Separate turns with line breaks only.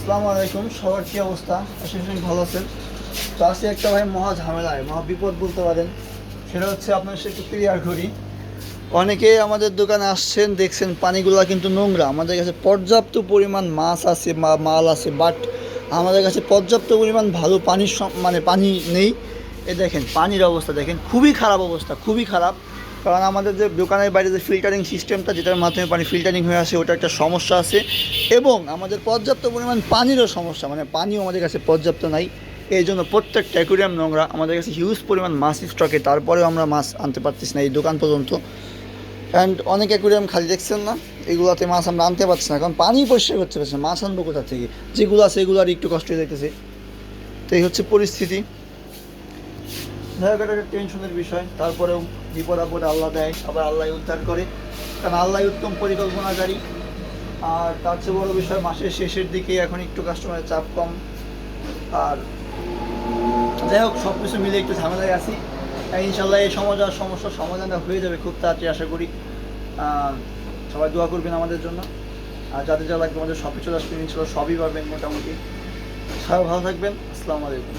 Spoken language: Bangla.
আসসালামু আলাইকুম, সবার কী অবস্থা? আশা করি ভালো আছেন। তো আজকে একটা ভাই মহা ঝামেলায়, মহা বিপদ বলতে পারেন। সেটা হচ্ছে আপনার সাথে একটু ক্লিয়ার করি। অনেকে আমাদের দোকানে আসছেন, দেখছেন পানিগুলা কিন্তু নোংরা। আমাদের কাছে পর্যাপ্ত পরিমাণ মাছ আছে, মাল আছে, বাট আমাদের কাছে পর্যাপ্ত পরিমাণ ভালো পানির মানে পানি নেই। এ দেখেন পানির অবস্থা, দেখেন খুবই খারাপ অবস্থা, খুবই খারাপ। কারণ আমাদের যে দোকানের বাইরে যে ফিল্টারিং সিস্টেমটা, যেটার মাধ্যমে পানি ফিল্টারিং হয়ে আসে, ওটা একটা সমস্যা আছে। এবং আমাদের পর্যাপ্ত পরিমাণ পানিরও সমস্যা, মানে পানিও আমাদের কাছে পর্যাপ্ত নাই। এই জন্য প্রত্যেকটা অ্যাকুরিয়াম নোংরা। আমাদের কাছে হিউজ পরিমাণ মাছ স্টকে, তারপরেও আমরা মাছ আনতে পারতেছি না এই দোকান পর্যন্ত। অ্যান্ড অনেক অ্যাকুরিয়াম খালি দেখছেন না, এগুলোতে মাছ আমরা আনতে পারছি না, কারণ পানি পরিষ্কার করতে পারছি না। মাছ আনবো কোথা থেকে? যেগুলো আছে এগুলো আর একটু কষ্ট হয়ে যাইতেছে। তো এই হচ্ছে পরিস্থিতি। যাই হোক, এটা একটা টেনশনের বিষয়। তারপরেও বিপদ আপদে আল্লাহ দেয়, আবার আল্লাহ উদ্ধার করে, কারণ আল্লাহ উত্তম পরিকল্পনাকারী। আর তার চেয়ে বড় বিষয়, মাসের শেষের দিকে এখন একটু কাস্টমারের চাপ কম। আর যাই হোক, সব কিছু মিলে একটু ঝামেলায় আছি। ইনশাল্লাহ এই সমস্যার সমাধানটা হয়ে যাবে খুব তাড়াতাড়ি, আশা করি। সবাই দোয়া করবেন আমাদের জন্য। আর যাদের যা লাগবে আমাদের শপে চলে আসবেন, ইনশাল্লাহ সবই পারবেন মোটামুটি। সবাই ভালো থাকবেন। আসসালামু আলাইকুম।